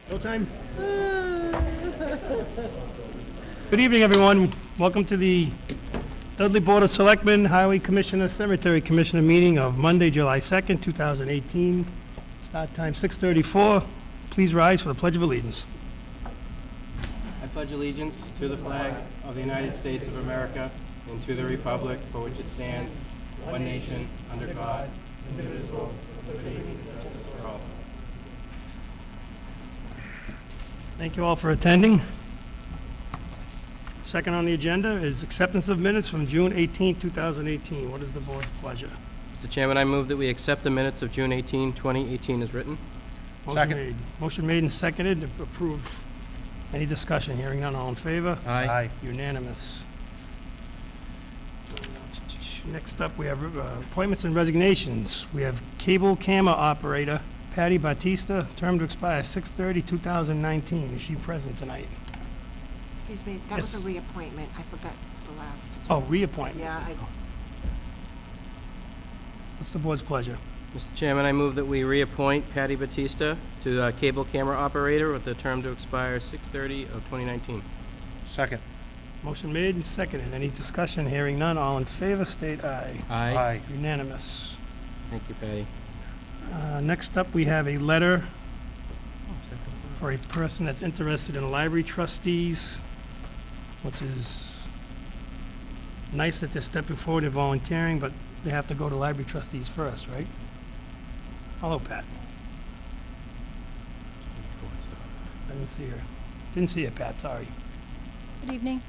Showtime? Good evening, everyone. Welcome to the Dudley Board of Selectmen, Highway Commissioner, Cemetery Commissioner meeting of Monday, July 2nd, 2018. Start time 6:34. Please rise for the Pledge of Allegiance. I pledge allegiance to the flag of the United States of America and to the republic for which it stands, one nation, under God, indivisible, with liberty and justice for all. Thank you all for attending. Second on the agenda is acceptance of minutes from June 18, 2018. What is the board's pleasure? Mr. Chairman, I move that we accept the minutes of June 18, 2018 as written. Motion made and seconded to approve. Any discussion? Hearing none, all in favor? Aye. Unanimous. Next up, we have appointments and resignations. We have cable camera operator Patty Batista, term to expire 6/30/2019. Is she present tonight? Excuse me, that was a reappointment. I forgot the last. Oh, reappointment. Yeah, What's the board's pleasure? Mr. Chairman, I move that we reappoint Patty Batista to cable camera operator with the term to expire 6/30/2019. Second. Motion made and seconded. Any discussion? Hearing none, all in favor, state aye. Aye. Unanimous. Thank you, Patty. Next up, we have a letter for a person that's interested in library trustees, which is nice that they're stepping forward and volunteering, but they have to go to library trustees first, right? Hello, Pat. I didn't see her. Didn't see you, Pat, sorry. Good evening.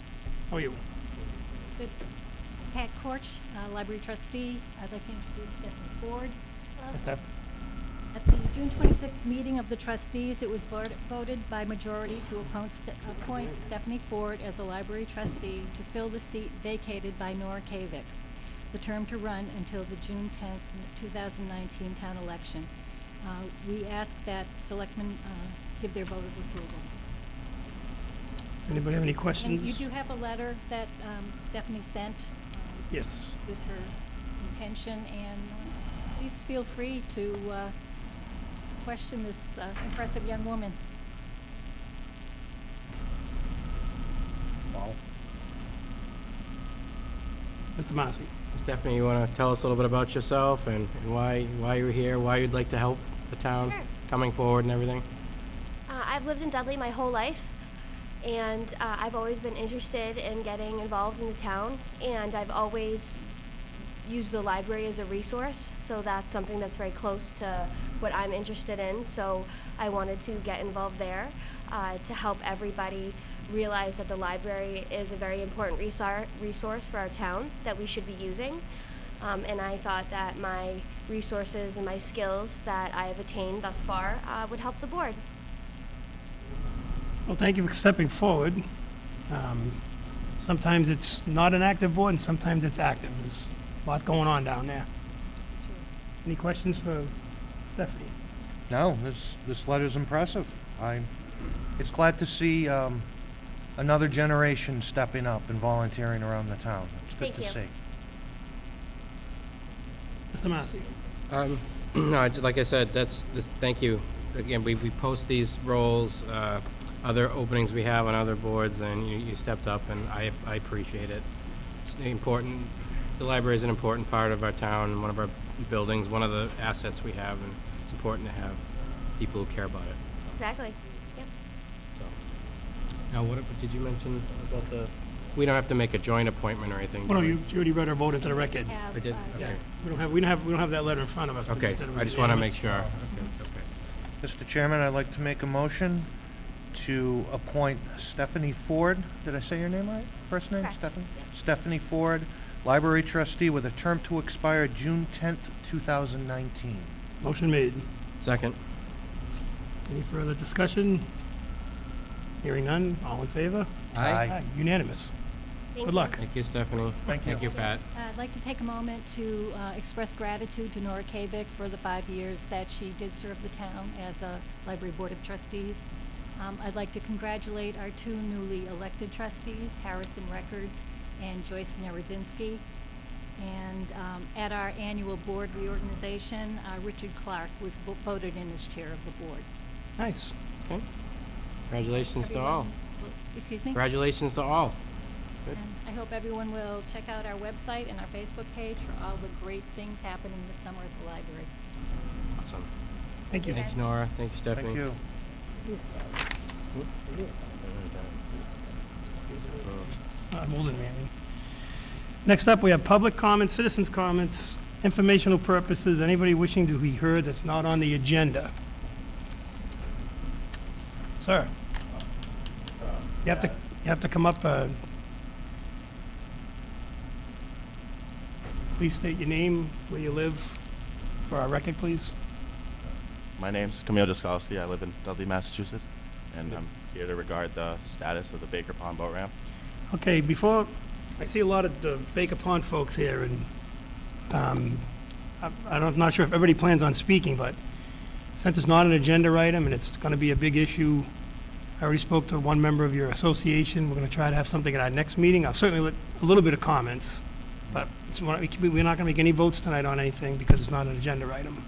How are you? Good. Pat Korch, Library Trustee. I'd like to introduce Stephanie Ford. Steph? At the June 26th meeting of the trustees, it was voted by majority to appoint Stephanie Ford as a library trustee to fill the seat vacated by Nora Kavic. The term to run until the June 10th, 2019 town election. We ask that selectmen give their vote of approval. Anybody have any questions? And you do have a letter that Stephanie sent Yes. with her intention, and please feel free to question this impressive young woman. Wow. Mr. Massey? Stephanie, you want to tell us a little bit about yourself and why you're here, why you'd like to help the town coming forward and everything? I've lived in Dudley my whole life, and I've always been interested in getting involved in the town, and I've always used the library as a resource, so that's something that's very close to what I'm interested in, so I wanted to get involved there to help everybody realize that the library is a very important resource for our town that we should be using, and I thought that my resources and my skills that I have attained thus far would help the board. Well, thank you for stepping forward. Sometimes it's not an active board, and sometimes it's active. There's a lot going on down there. Any questions for Stephanie? No, this letter's impressive. It's glad to see another generation stepping up and volunteering around the town. It's good to see. Mr. Massey? No, like I said, thank you. Again, we post these roles, other openings we have on other boards, and you stepped up, and I appreciate it. It's important. The library is an important part of our town, one of our buildings, one of the assets we have, and it's important to have people who care about it. Exactly. Yep. So. Now, what did you mention about the? We don't have to make a joint appointment or anything. Well, no, you already read our vote into the record. I did. Okay. We don't have that letter in front of us. Okay. I just want to make sure. Okay. Mr. Chairman, I'd like to make a motion to appoint Stephanie Ford. Did I say your name right? First name? Correct. Stephanie? Yep. Stephanie Ford, Library Trustee with a term to expire June 10th, 2019. Motion made. Second. Any further discussion? Hearing none, all in favor? Aye. Unanimous. Thank Good you. luck. Thank you, Stephanie. Thank you. Thank you, Pat. I'd like to take a moment to express gratitude to Nora Kavic for the 5 years that she did serve the town as a Library Board of Trustees. I'd like to congratulate our two newly elected trustees, Harrison Records and Joyce Narodzinski. And at our annual board reorganization, Richard Clark was voted in as chair of the board. Nice. Okay. Congratulations to all. Excuse me? Congratulations to all. Good. And I hope everyone will check out our website and our Facebook page for all the great things happening this summer at the library. Awesome. Thank you. Thanks, Nora. Thank you, Stephanie. Thank you. I'm older than me. Next up, we have public comments, citizens' comments, informational purposes, anybody wishing to be heard that's not on the agenda. Sir? You have to come up, please state your name, where you live, for our record, please. My name's Camille Jaskowski. I live in Dudley, Massachusetts, and I'm here to regard the status of the Baker Pond boat ramp. Okay, before, I see a lot of the Baker Pond folks here, and I'm not sure if everybody plans on speaking, but since it's not an agenda item and it's going to be a big issue, I already spoke to one member of your association. We're going to try to have something at our next meeting. I'll certainly let a little bit of comments, but we're not going to make any votes tonight on anything because it's not an agenda item.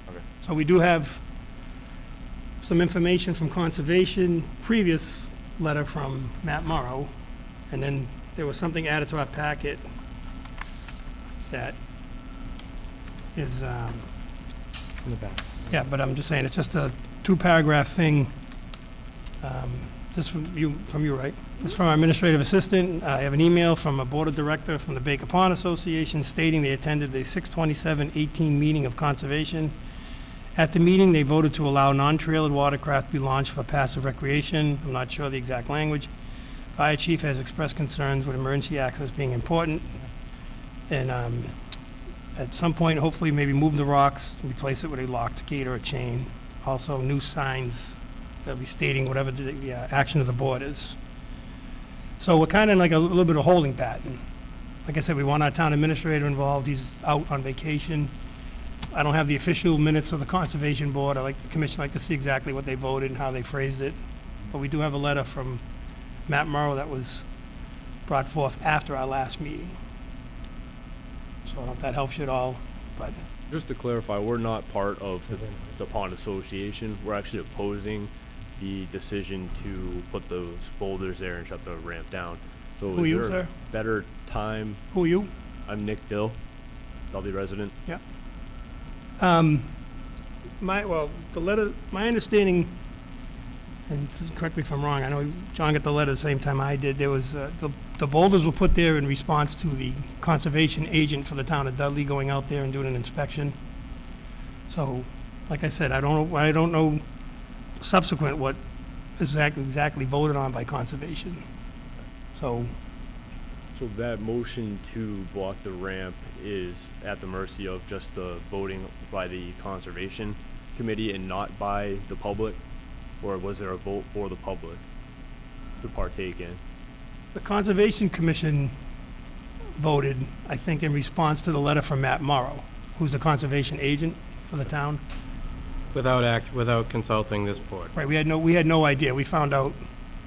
Okay. So we do have some information from Conservation, previous letter from Matt Morrow, and then there was something added to our packet that is, In the back. yeah, but I'm just saying, it's just a 2-paragraph thing. This from you, right? This from our administrative assistant. I have an email from a board of director from the Baker Pond Association stating they attended the 6/27/18 meeting of Conservation. At the meeting, they voted to allow non-trailered watercraft to be launched for passive recreation. I'm not sure the exact language. Fire chief has expressed concerns with emergency access being important. And at some point, hopefully, maybe move the rocks, replace it with a locked gate or a chain. Also, new signs that'll be stating whatever the action of the board is. So we're kind of like a little bit of holding pattern. Like I said, we want our town administrator involved. He's out on vacation. I don't have the official minutes of the Conservation Board. The commission like to see exactly what they voted and how they phrased it. But we do have a letter from Matt Morrow that was brought forth after our last meeting. So I don't know if that helps you at all, but Just to clarify, we're not part of the Pond Association. We're actually opposing the decision to put those boulders there and shut the ramp down. So Who are is you, there sir? a better time? who are you? I'm Nick Dill, Dudley resident. Yeah. The letter, my understanding, and correct me if I'm wrong, I know John got the letter the same time I did, there was, the boulders were put there in response to the conservation agent for the town of Dudley going out there and doing an inspection. So, like I said, I don't know subsequent what is exactly voted on by conservation. So, So that motion to block the ramp is at the mercy of just the voting by the Conservation Committee and not by the public? Or was there a vote for the public to partake in? the Conservation Commission voted, I think, in response to the letter from Matt Morrow, who's the conservation agent for the town. Without consulting this board. Right, we had no idea. We found out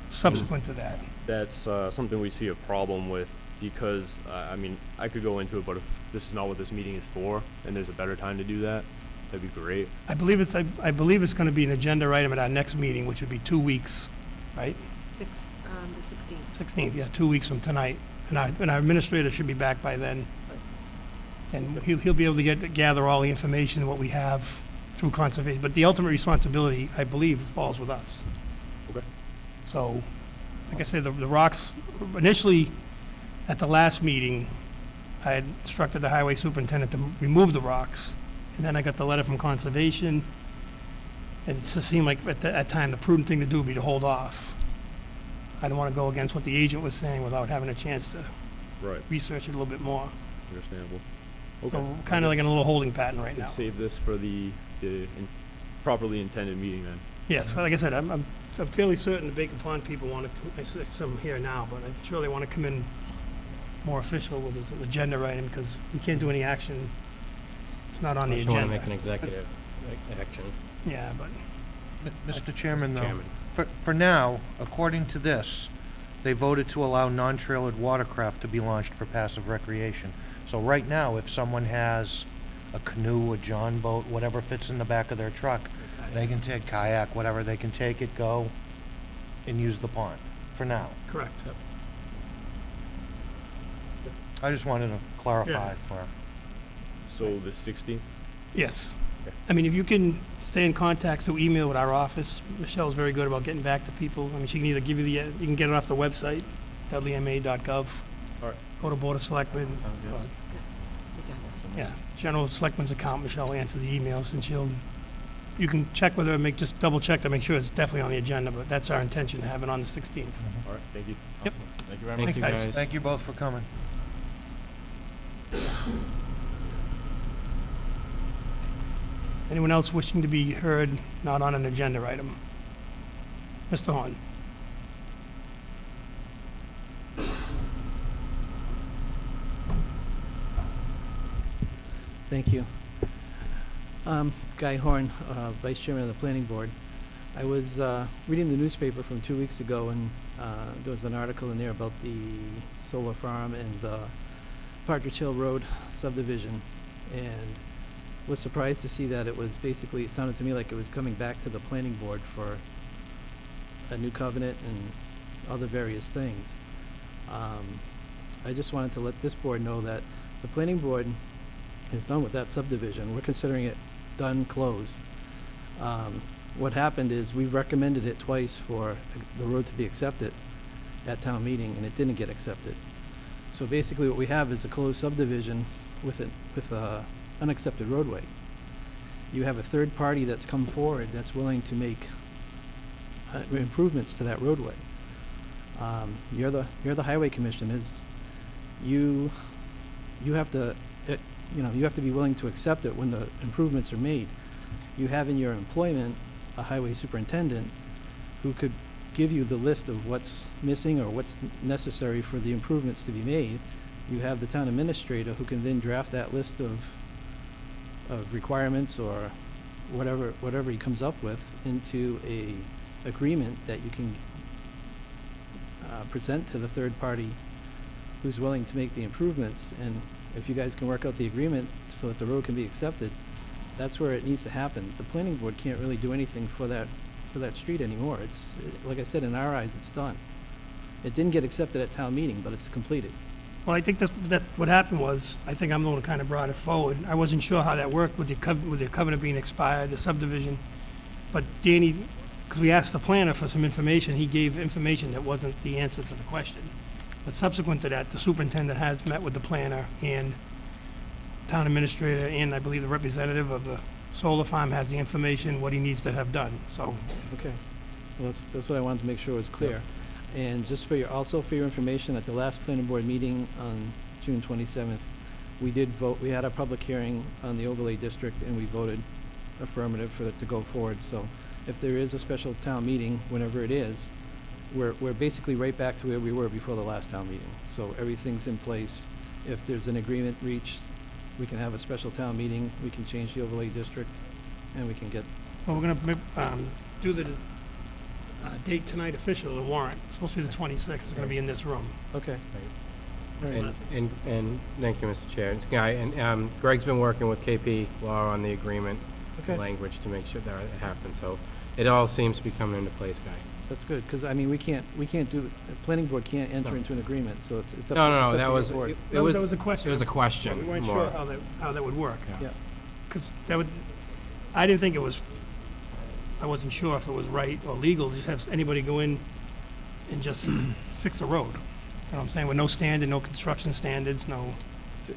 subsequent to that. That's something we see a problem with because, I mean, I could go into it, but if this is not what this meeting is for and there's a better time to do that, that'd be great. I believe it's going to be an agenda item at our next meeting, which would be 2 weeks, right? The 16th. 16th, yeah, 2 weeks from tonight. And our administrator should be back by then. And he'll be able to gather all the information, what we have through conservation. But the ultimate responsibility, I believe, falls with us. Okay. So, like I said, the rocks, initially, at the last meeting, I had instructed the highway superintendent to remove the rocks. And then I got the letter from conservation. And it just seemed like at that time, the prudent thing to do would be to hold off. I don't want to go against what the agent was saying without having a chance to Right. research it a little bit more. Understandable. So Okay. we're kind of like in a little holding pattern right now. Save this for the properly intended meeting then. Yeah, so like I said, I'm fairly certain the Bacon Pond people want to, I see some here now, but I'm sure they want to come in more official with an agenda item because we can't do any action. It's not on the Unless you want to agenda. make an executive action. Yeah, but Mr. Chairman, though, Chairman. for now, according to this, they voted to allow non-trailered watercraft to be launched for passive recreation. So right now, if someone has a canoe, a john boat, whatever fits in the back of their truck, they can take kayak, whatever, they can take it, go, and use the pond, for now. Correct. I just wanted to clarify Yeah. for, So the 16th? Yes. Okay. I mean, if you can stay in contact through email with our office, Michelle's very good about getting back to people. I mean, she can either give you you can get it off the website, dudleyma.gov, All right. go to Board of Selectmen. good. Agenda. Yeah, General Selectmen's account, Michelle answers the emails, and you can check with her, just double check to make sure it's definitely on the agenda, but that's our intention, to have it on the 16th. All right, thank you. Yep. Thank you very Thank much. you, Thanks, guys. guys. thank you both for coming. Anyone else wishing to be heard, not on an agenda item? Mr. Horn? Thank you. Guy Horn, Vice Chairman of the Planning Board. I was reading the newspaper from 2 weeks ago, and there was an article in there about the solar farm and the Partridge Hill Road subdivision, and was surprised to see that it was basically, it sounded to me like it was coming back to the planning board for a new covenant and other various things. I just wanted to let this board know that the planning board is done with that subdivision. We're considering it done, closed. What happened is we've recommended it twice for the road to be accepted at town meeting, and it didn't get accepted. So basically what we have is a closed subdivision with a unaccepted roadway. You have a third party that's come forward that's willing to make improvements to that roadway. You're the highway commission. You have to you have to be willing to accept it when the improvements are made. You have in your employment a highway superintendent who could give you the list of what's missing or what's necessary for the improvements to be made. You have the town administrator who can then draft that list of requirements or whatever he comes up with into a agreement that you can present to the third party who's willing to make the improvements. And if you guys can work out the agreement so that the road can be accepted, that's where it needs to happen. The planning board can't really do anything for that street anymore. Like I said, in our eyes, it's done. It didn't get accepted at town meeting, but it's completed. Well, I think that what happened was, I think I'm the one who kind of brought it forward. I wasn't sure how that worked with the covenant being expired, the subdivision. But Danny, because we asked the planner for some information, he gave information that wasn't the answer to the question. But subsequent to that, the superintendent has met with the planner and town administrator, and I believe the representative of the solar farm has the information, what he needs to have done, so. Okay. Well, that's what I wanted to make sure was clear. And just also for your information, at the last planning board meeting on June 27th, we did vote, we had a public hearing on the overlay district, and we voted affirmative for it to go forward. So if there is a special town meeting, whenever it is, we're basically right back to where we were before the last town meeting. So everything's in place. If there's an agreement reached, we can have a special town meeting, we can change the overlay district, and we can get. Well, we're gonna do the date tonight official, the warrant. It's supposed to be the 26th, it's gonna be in this room. Okay. And thank you, Mr. Chair. Yeah, and Greg's been working with KP Law on the agreement Okay. language to make sure that it happens. So it all seems to be coming into place, Guy. That's good, because I mean, we can't the planning board can't enter No. into an agreement, so it's up to, it's up No, to that your was, board. it That was, was a question. it was a question. We weren't more. sure how that would work. Yeah. Yeah. Because I didn't think it was, I wasn't sure if it was right or legal to just have anybody go in and just fix a road. You know what I'm saying? With no standard, no construction standards, no,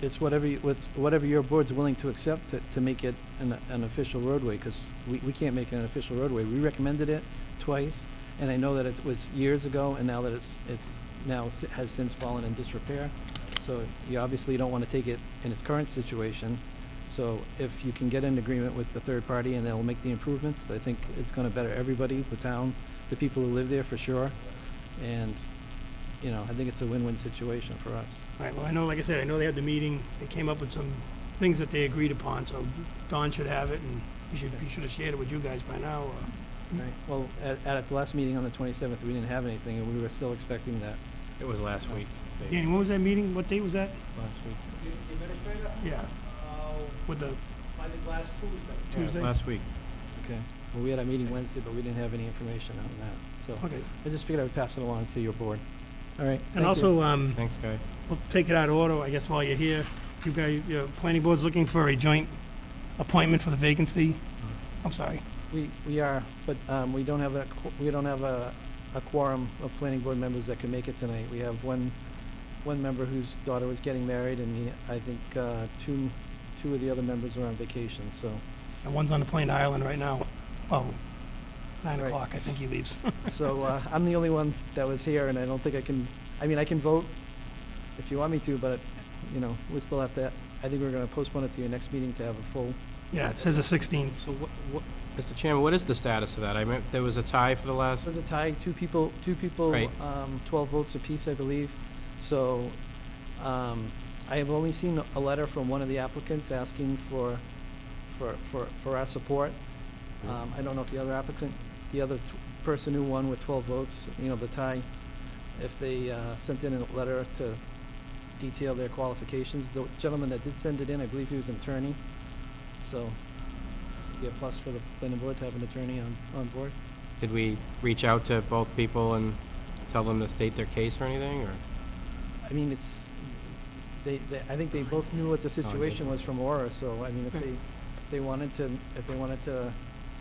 It's whatever your board's willing to accept to make it an official roadway, because we can't make it an official roadway. We recommended it twice, and I know that it was years ago, and now that it's now has since fallen in disrepair. So you obviously don't want to take it in its current situation. So if you can get an agreement with the third party and they'll make the improvements, I think it's going to better everybody, the town, the people who live there for sure. And, you know, I think it's a win-win situation for us. right, well, I know, like I said, I know they had the meeting, they came up with some things that they agreed upon, so Don should have it, and he should have shared it with you guys by now, or. Right. Well, at the last meeting on the 27th, we didn't have anything, and we were still expecting that It was last week. Danny, when was that meeting? What date was that? Last week. The administrator? Yeah, with the I think last Tuesday. Yeah, it was Tuesday? last week. Okay. Well, we had our meeting Wednesday, but we didn't have any information on that, so Okay. I just figured I would pass it along to your board. All right, And thank you. also, Thanks, Guy. we'll take it out of order, I guess, while you're here. You guys, your planning board's looking for a joint appointment for the vacancy. I'm sorry. We are, but we don't have a quorum of planning board members that can make it tonight. We have one member whose daughter was getting married, and I think two of the other members were on vacation, so. And one's on the plane to Ireland right now. Oh, 9 Right. o'clock, I think he leaves. So I'm the only one that was here, and I don't think I can, I mean, I can vote if you want me to, but, you know, we still have to, I think we're going to postpone it to your next meeting to have a full. Yeah, it says the 16th. So what, Mr. Chairman, what is the status of that? I meant, there was a tie for the It last, was a tie, two people, Right. 12 votes apiece, I believe. So I have only seen a letter from one of the applicants asking for our support. I don't know if the other applicant, the other person who won with 12 votes, you know, the tie, if they sent in a letter to detail their qualifications. The gentleman that did send it in, I believe he was an attorney, so it'd be a plus for the planning board to have an attorney on board. did we reach out to both people and tell them to state their case or anything, or? I mean, it's, I think they both knew what the situation was from Aura, so, I mean, if they wanted to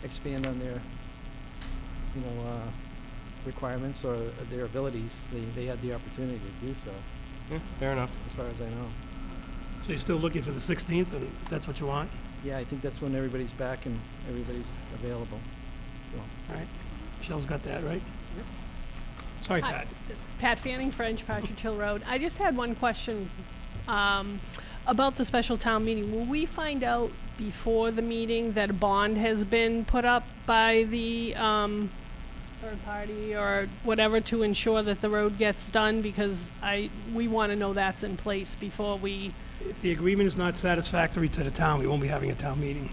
expand on their, you know, requirements or their abilities, they had the opportunity to do so, Yeah, fair enough. as far as I know. So you're still looking for the 16th, and that's what you want? Yeah, I think that's when everybody's back and everybody's available, so. All right. Michelle's got that, right? Sorry, Hi. Pat. Pat Fanning, French, Partridge Hill Road. I just had one question about the special town meeting. Will we find out before the meeting that a bond has been put up by the third party or whatever to ensure that the road gets done? Because we want to know that's in place before we... If the agreement is not satisfactory to the town, we won't be having a town meeting.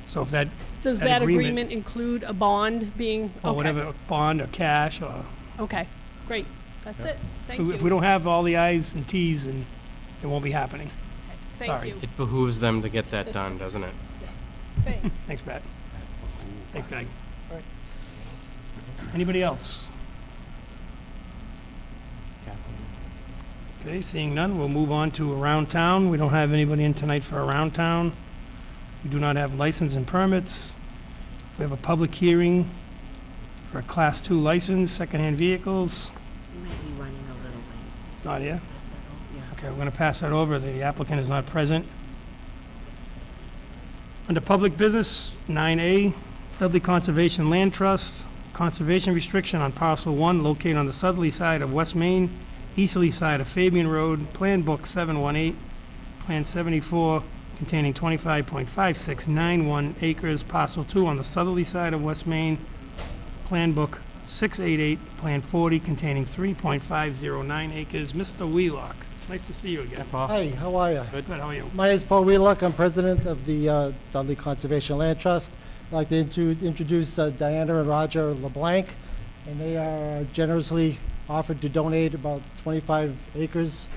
So if that, Does that that agreement- agreement include a bond being... or okay. whatever, bond or cash, or Okay, great. That's it. Thank if you. if we don't have all the i's and t's, then it won't be happening. Thank sorry. you. It behooves them to get that done, doesn't it? Thanks. Thanks, Pat. Thanks, Guy. All right. Anybody else? Okay, seeing none, we'll move on to Around Town. We don't have anybody in tonight for Around Town. We do not have license and permits. We have a public hearing for a Class 2 license, secondhand vehicles. You might be running a little late. It's not here. Pass that over. Yeah. Okay, we're going to pass that over. The applicant is not present. Under public business, 9A, Dudley Conservation Land Trust, conservation restriction on parcel 1 located on the southerly side of West Main, easterly side of Fabian Road, Plan Book 718, Plan 74, containing 25.5691 acres, parcel 2 on the southerly side of West Main, Plan Book 688, Plan 40, containing 3.509 acres. Mr. Wheelock, nice to see you again. Paul? Hi, how are you? Good, how are you? My name is Paul Wheelock. I'm president of the Dudley Conservation Land Trust. I'd like to introduce Diana and Roger LeBlanc, and they are generously offered to donate about 25 acres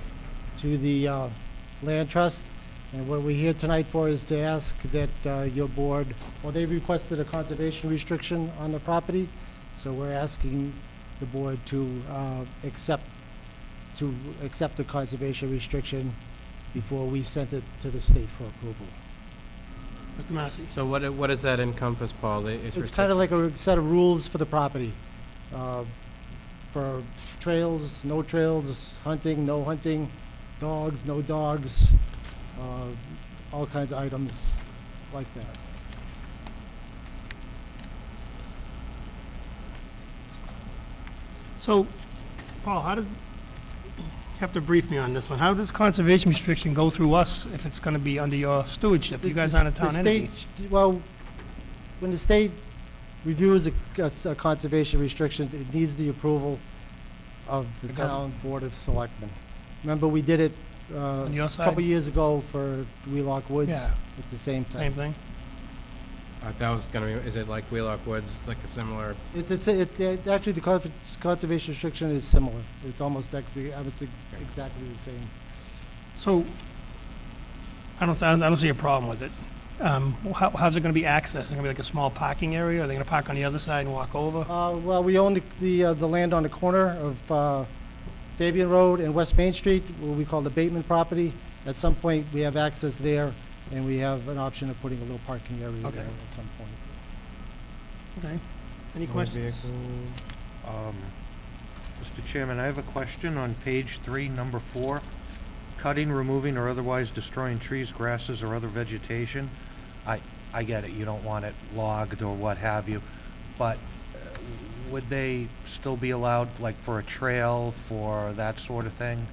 to the land trust. And what we're here tonight for is to ask that your board, well, they requested a conservation restriction on the property, so we're asking the board to accept the conservation restriction before we send it to the state for approval. Mr. Massey? So what does that encompass, Paul? It's kind of like a set of rules for the property, for trails, no trails, hunting, no hunting, dogs, no dogs, all kinds of items like that. So, Paul, how does, you have to brief me on this one. How does conservation restriction go through us if it's going to be under your stewardship? You guys aren't a town The entity. state, well, when the state reviews a conservation restriction, it needs the approval of the The town board of selectmen. Remember, we did it On your a side? couple years ago for Wheelock Woods. Yeah. It's the same thing. Same thing? That was gonna be, is it like Wheelock Woods, like a similar, Actually, the conservation restriction is similar. It's almost exactly the same. So, I don't see a problem with it. How's it gonna be accessed? Is it gonna be like a small parking area? Are they gonna park on the other side and walk over? Well, we own the land on the corner of Fabian Road and West Main Street, what we call the Bateman property. At some point, we have access there, and we have an option of putting a little parking area Okay. there at some point. Okay. Any questions? Mr. Chairman, I have a question on page 3, number 4. Cutting, removing, or otherwise destroying trees, grasses, or other vegetation. I get it, you don't want it logged or what have you, but would they still be allowed, like, for a trail, for that sort of thing?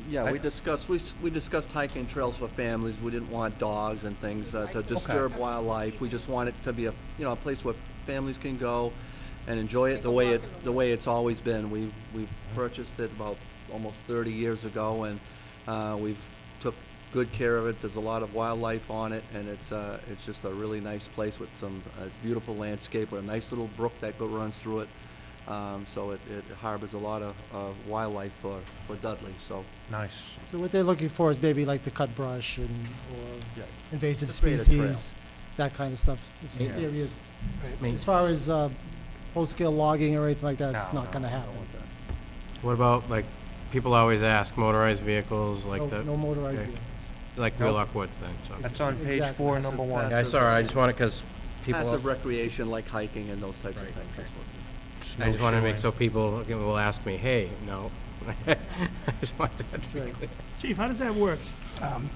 Yeah, we discussed hiking trails for families. We didn't want dogs and things to disturb wildlife. We just want it to be a place where families can go and enjoy it the way it's always been. We've purchased it about almost 30 years ago, and we've took good care of it. There's a lot of wildlife on it, and it's just a really nice place with some beautiful landscape, with a nice little brook that runs through it. So it harbors a lot of wildlife for Dudley. So Nice. So what they're looking for is maybe like to cut brush or invasive To create a trail. species, that kind of stuff. It's Yeah. areas. Right. As far as full-scale logging or anything like that, it's No, not gonna happen. What about, like, people always ask, motorized vehicles, like No motorized okay. vehicles. like Nope. Wheelock Woods then, so. That's on page Exactly. 4, number 1. Yeah, I saw it, I just wanted, because people, passive recreation like hiking and those types Right, of things. okay. That's what- I just wanted to make so Snowshoeing. people again, will ask me, hey, no. I just want that to be Right. clear. Chief, how does that work?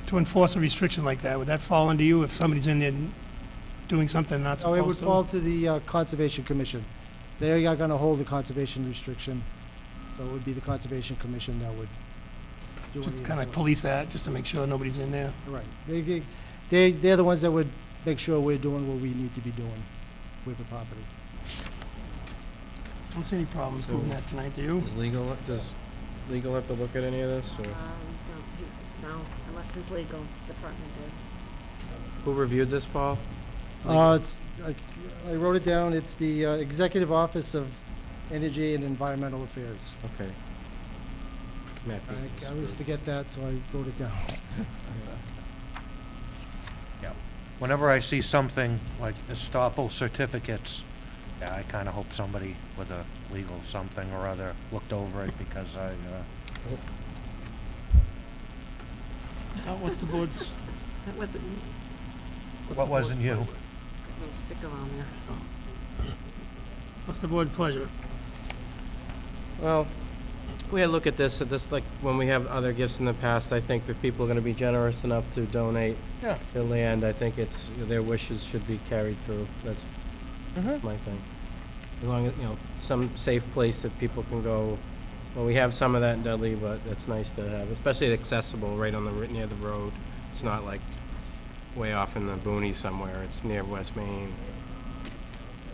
To enforce a restriction like that, would that fall under you if somebody's in there doing something not So supposed to? it would fall to the Conservation Commission. They are gonna hold the conservation restriction, so it would be the Conservation Commission that would do any Kind of like enforcement. police that, just to make sure nobody's in there. Right. They're the ones that would make sure we're doing what we need to be doing with the property. I don't see any problems moving that tonight, do you? Does legal have to look at any of this, or No, unless there's legal department did. who reviewed this, Paul? I wrote it down. It's the Executive Office of Energy and Environmental Affairs. Okay. Matt, I always forget that, so I wrote it down. Whenever I see something like estoppel certificates, yeah, I kind of hope somebody with a legal something or other looked over it, because What's the board's, That wasn't me. what wasn't you? Little sticker on there. what's the board's pleasure? Well, we had to look at this, like, when we have other gifts in the past, I think if people are gonna be generous enough to donate Yeah. their land, I think their wishes should be carried through. That's my thing. As long as, some safe place that people can go. Well, we have some of that in Dudley, but that's nice to have, especially accessible right on near the road. It's not like way off in the boonies somewhere. It's near West Main.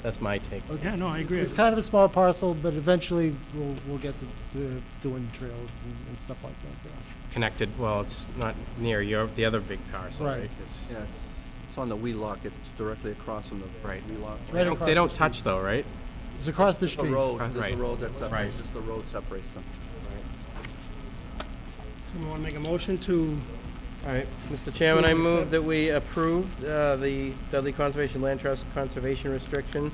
That's my take. Yeah, no, I agree. It's kind of a small parcel, but eventually we'll get to doing trails and stuff like that. Yeah. Connected, well, it's not near the other big parcel, right? Right. It's, Yeah, it's on the Wheelock. It's directly across from the Right. Wheelock. Right they across don't the touch street. though, right? It's across the The street. road, Right. there's a road that separates, Right. just the road separates them. Someone want to make a motion to, All right, Mr. Chairman, I move that we approve the Dudley Conservation Land Trust conservation restriction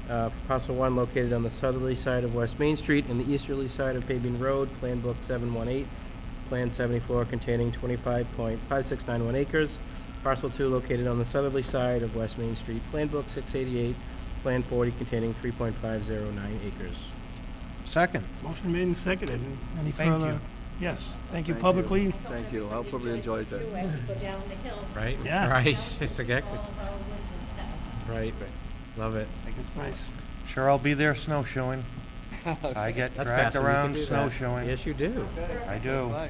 for parcel 1 located on the southerly side of West Main Street and the easterly side of Fabian Road, Plan Book 718, Plan 74 containing 25.5691 acres. Parcel 2 located on the southerly side of West Main Street, Plan Book 688, Plan 40 containing 3.509 acres. Second. motion made and seconded. Any Thank further? you. Yes, thank you Thank publicly. Thank you. I hope everybody enjoys it. Right? Yeah. Right, it's exactly. Right, love it. It's nice. Sure, I'll be there snowshoeing. I get That's dragged passive, you can around do that. snowshoeing. Yes, you do. I do. All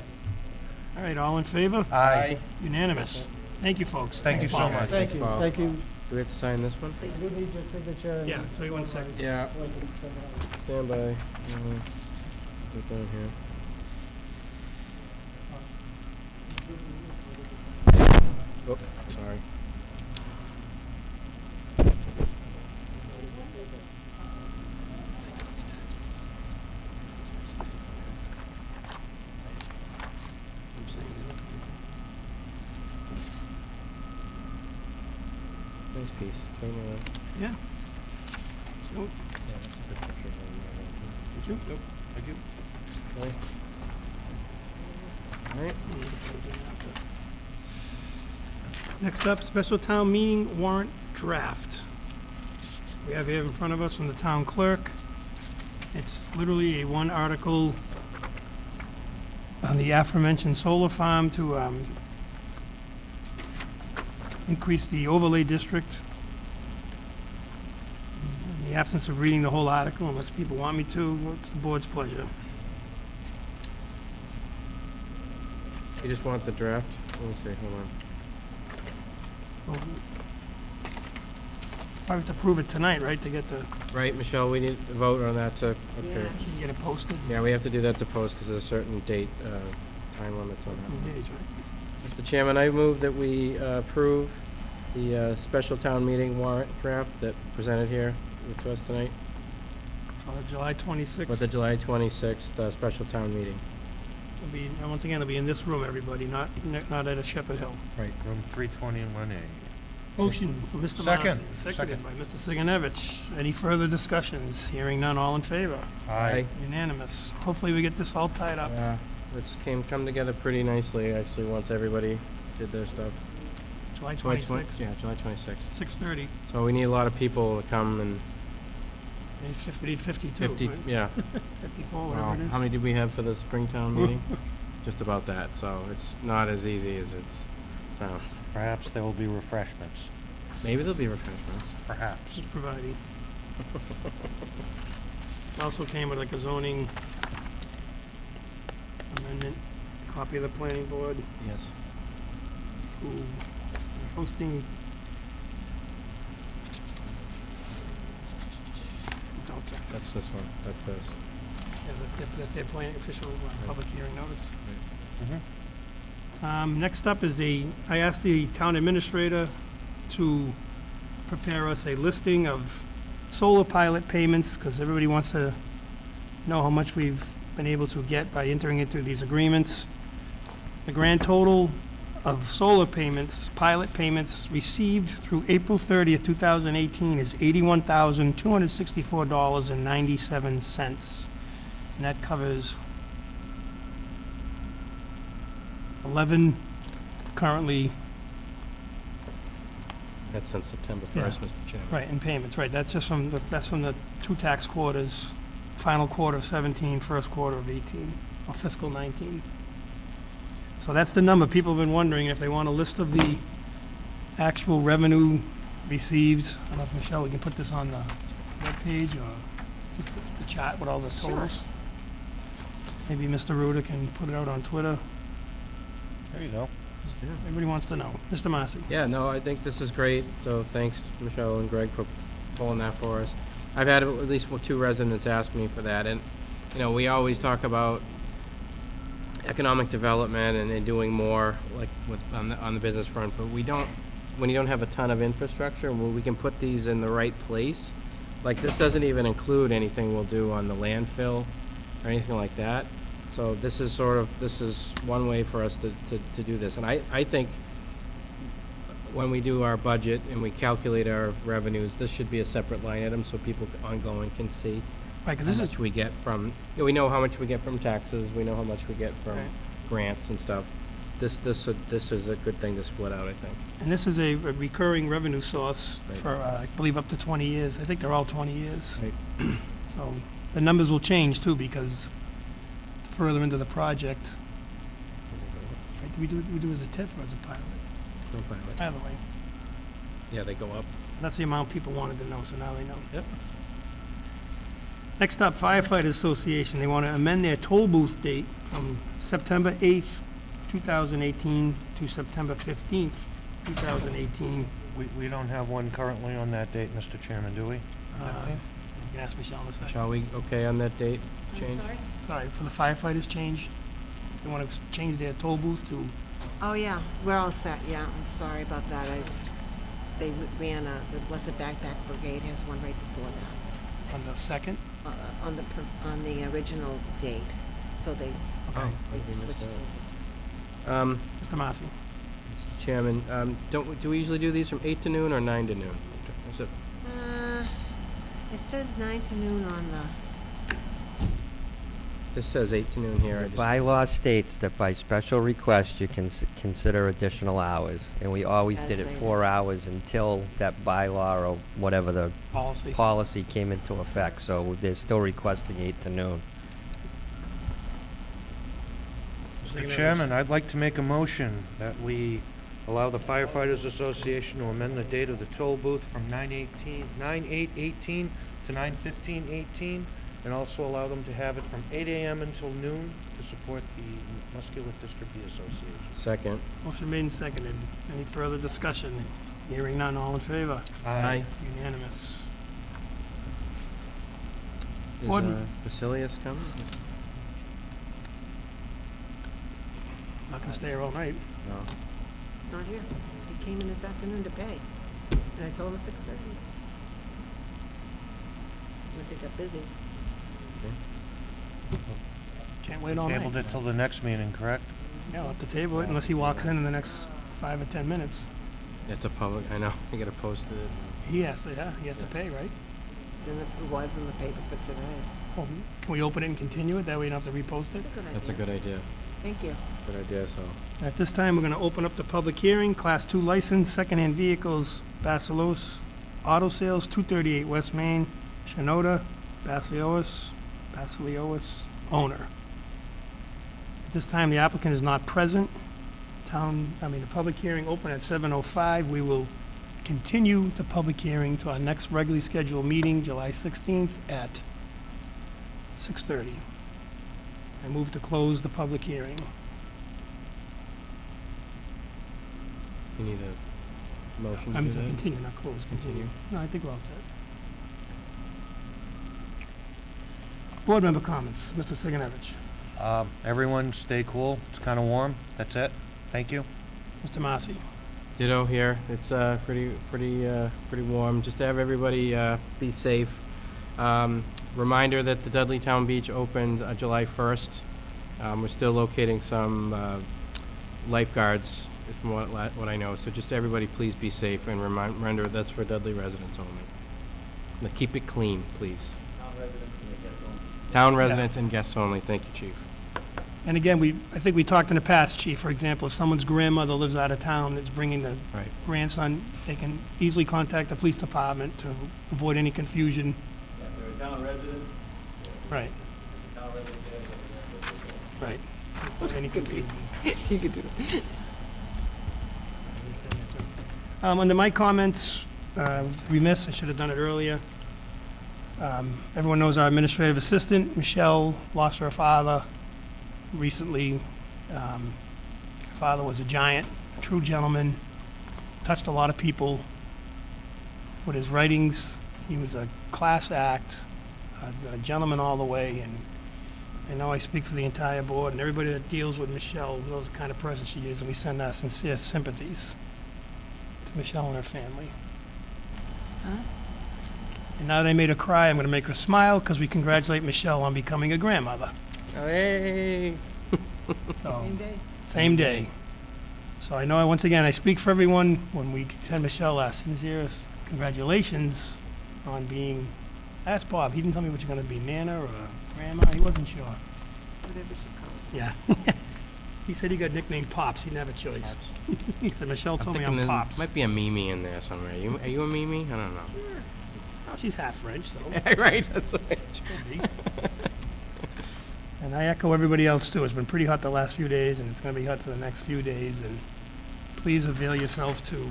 right, all in favor? Aye. Unanimous. Thank you, folks. Thank you Thanks, so Paul. much. Thank you, Paul. thank you. Do we have to sign this one? I do need your signature. and- Yeah, tell you one second. Yeah. So I can send it out. Stand by. Put it down here. Oh, sorry. nice piece. Turn around. Yeah. Oh, Yeah, that's a good picture. thank you. Yep, thank you. Okay. All right. Next up, special town meeting warrant draft. We have here in front of us from the town clerk. It's literally a one article on the aforementioned solar farm to increase the overlay district. In the absence of reading the whole article, unless people want me to, it's the board's pleasure. You just want the draft? Let me see, hold on. Well, probably have to prove it tonight, right, to get the, Right, Michelle, we need to vote on that to, okay. Yes. to get it posted? Yeah, we have to do that to post because there's a certain date, time limits on that. 15 days, right? Mr. Chairman, I move that we approve the special town meeting warrant draft that presented here to us tonight For July 26th. with the July 26th special town meeting. It'll be, and once again, it'll be in this room, everybody, not at a Shepherd Hill. Right. Room 321A. Motion for Mr. Second. Marcy, seconded by Mr. Sigenovich. Any further discussions? Hearing none, all in favor? Aye. Unanimous. Hopefully we get this all tied up. Yeah, it's come together pretty nicely, actually, once everybody did their stuff. July July 26th, Yeah, July 26th. 6:30. So we need a lot of people to come and We need 52, 50, right? yeah. 54, whatever Wow. it is. How many did we have for the Springtown meeting? Just about that, so it's not as easy as it sounds. Perhaps there will be refreshments. Maybe there'll be refreshments. Perhaps. Just providing. Also came with like a zoning amendment, copy of the planning board, Yes. who are hosting. Don't think That's this one. That's this. Yeah, that's their planning official public hearing notice. Mhm. Next up is I asked the town administrator to prepare us a listing of solar pilot payments, because everybody wants to know how much we've been able to get by entering into these agreements. The grand total of solar payments, pilot payments received through April 30th, 2018 is $81,264.97. And that covers 11 currently, That's since September Yeah. 1st, Mr. Chairman. right, in payments, right. That's just from the two tax quarters, final quarter of 17, first quarter of 18, or fiscal 19. So that's the number. People have been wondering if they want a list of the actual revenue received. I don't know if, Michelle, we can put this on the webpage or just the chart with all the totals. Maybe Mr. Ruda can put it out on Twitter. There you go. Everybody wants to know. Mr. Marcy? Yeah, no, I think this is great, so thanks, Michelle and Greg, for pulling that for us. I've had at least two residents ask me for that, and, you know, we always talk about economic development and doing more, like, on the business front, but we don't, when you don't have a ton of infrastructure, well, we can put these in the right place. Like, this doesn't even include anything we'll do on the landfill or anything like that. So this is one way for us to do this. And I think when we do our budget and we calculate our revenues, this should be a separate line item so people ongoing can see Right, because how this much is, we get from, you know, we know how much we get from taxes, we know how much we get from Right. grants and stuff. This is a good thing to split out, I think. and this is a recurring revenue source Right. for, I believe, up to 20 years. I think they're all 20 years. Right. So the numbers will change too, because further into the project, right, do we do as a TIF or as a pilot? No pilot. Either way, Yeah, they go up. that's the amount people wanted to know, so now they know. Yep. Next up, Firefighters Association. They want to amend their toll booth date from September 8th, 2018 to September 15th, 2018. We don't have one currently on that date, Mr. Chairman, do we? You can ask Michelle in a second. Shall we, okay on that date change? Sorry, for the firefighters change, they want to change their toll booth to, Oh, yeah, we're all set, yeah, I'm sorry about that. They ran the Blessed Backpack Brigade has one right before that, on the 2nd? on the original date, so they Okay. switched. Mr. Marcy? Mr. Chairman, do we usually do these from 8 to noon or 9 to noon? Is it, It says 9 to noon on the, this says 8 to noon here. I The just- bylaw states that by special request, you can consider additional hours, and we always Does did it say 4 hours until that bylaw or whatever the Policy. policy came into effect, so they're still requesting 8 to noon. Mr. Chairman, I'd like to make a motion that we allow the firefighters association to amend the date of the toll booth from 9/8/18 to 9/15/18, and also allow them to have it from 8 a.m. until noon to support the Muscular Dystrophy Association. Second. Motion made and seconded. Any further discussion? Hearing none, all in favor? Aye. Unanimous. Is Board- Basilius coming? Not gonna stay here all night. No. it's not here. He came in this afternoon to pay, and I told him 6:30. Unless he got busy. Can't wait all night. Tabled it till the next meeting, correct? Yeah, we'll have to table it unless he walks in the next 5 or 10 minutes. It's a public, I know, you gotta post it. He has to, yeah, he has to pay, right? It was in the paper for today. Well, can we open it and continue it? That way you don't have to repost That's it? a good idea. That's a good idea. Thank you. Good idea, so. At this time, we're gonna open up the public hearing, Class 2 license, secondhand vehicles, Basilos Auto Sales, 238 West Main, Shinoda, Basileos, owner. At this time, the applicant is not present. The public hearing opened at 7:05. We will continue the public hearing to our next regularly scheduled meeting, July 16th at 6:30. I move to close the public hearing. You need a motion to I'm do to that? continue, not close, continue. No, I think we're all set. Board member comments, Mr. Sigenovich, Everyone stay cool. It's kind of warm. That's it. Thank you. Mr. Massey. Ditto here. It's pretty warm. Just to have everybody be safe. Reminder that the Dudley Town Beach opened July 1st. We're still locating some lifeguards, from what I know. So just everybody, please be safe and remember that's for Dudley residents only. Now keep it clean, please. Town residents and guests only. Thank you, Chief. And again, I think we talked in the past, Chief, for example, if someone's grandmother lives out of town that's bringing the Right. grandson, they can easily contact the police department to avoid any confusion. If they're a town resident, Right, the town resident there, right. Any confusion. You could do it. Under my comments, remiss, I should have done it earlier. Everyone knows our administrative assistant, Michelle, lost her father recently. Her father was a giant, a true gentleman, touched a lot of people with his writings. He was a class act, a gentleman all the way, and I know I speak for the entire board, and everybody that deals with Michelle knows the kind of person she is, and we send our sincere sympathies to Michelle and her family. And now that I made her cry, I'm going to make her smile because we congratulate Michelle on becoming a grandmother. Hey. So, Same day? same day. So I know, once again, I speak for everyone when we send Michelle our sincerest congratulations on being, ask Bob, he didn't tell me what you're going to be, Nana or Grandma, he wasn't sure. Whatever she calls me. Yeah. He said he got nicknamed Pops, he didn't have a choice. He said, Michelle told me I'm there Pops. might be a Mimi in there somewhere. Are you a Mimi? I don't know. Oh, she's half French, so. Right, that's right. She could be. And I echo everybody else too. It's been pretty hot the last few days, and it's going to be hot for the next few days. And please avail yourself to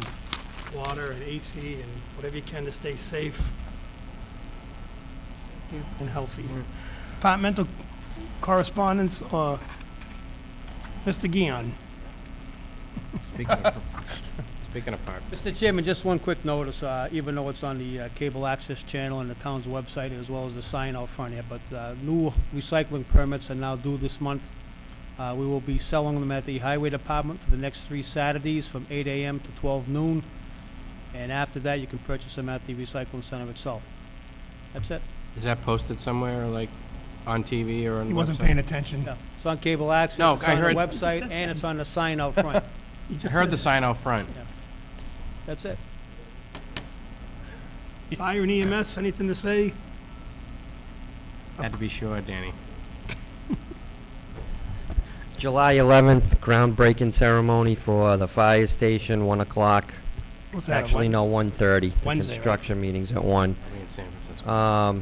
water and AC and whatever you can to stay safe and healthy. Departmental correspondence, or Mr. Guion. Speaking of park. Mr. Chairman, just one quick notice, even though it's on the cable access channel and the town's website, as well as the sign out front here, but new recycling permits are now due this month. We will be selling them at the Highway Department for the next 3 Saturdays from 8 a.m. to 12 noon. And after that, you can purchase them at the recycling center itself. That's it. Is that posted somewhere, like on TV or on the He wasn't website? paying attention. Yeah, it's on cable access, No, it's I on the heard- website, and it's on the sign out front. You I just heard said the it. sign out front. That's it. Fire and EMS, anything to say? Had to be sure, Danny. July 11th, groundbreaking ceremony for the fire station, 1 o'clock. What's that, a Actually, Wed- no, 1:30. The Wednesday, right? construction meeting's at 1. I'll be in San Francisco.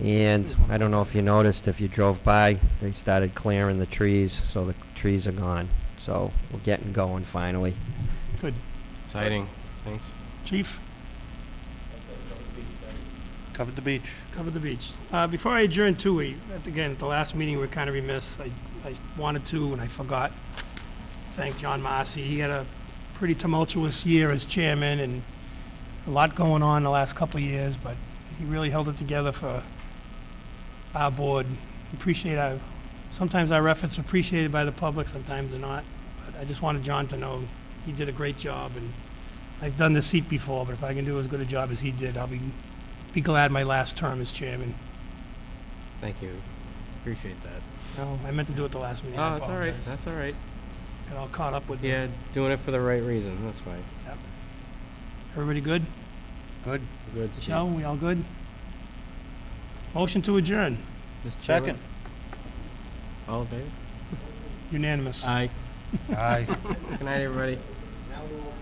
And I don't know if you noticed, if you drove by, they started clearing the trees, so the trees are gone. So we're getting going finally. Good. Exciting. Thanks. Chief, Covered the beach. cover the beach. Before I adjourn too, again, at the last meeting, we were kind of remiss. I wanted to, and I forgot. Thank John Massey. He had a pretty tumultuous year as chairman, and a lot going on the last couple of years, but he really held it together for our board. Sometimes our efforts are appreciated by the public, sometimes they're not. But I just wanted John to know he did a great job, and I've done this seat before, but if I can do as good a job as he did, I'll be glad my last term as chairman. Thank you. Appreciate that. No, I meant to do it the last meeting. I Oh, that's all right. apologize. That's all right. Got all caught up with the- Yeah, doing it for the right reason. That's fine. Everybody good? Good. Good. Michelle, we all good? Motion to adjourn, Mr. Chairman? Second. All in favor? unanimous. Aye. Aye. Good night, everybody. Now we'll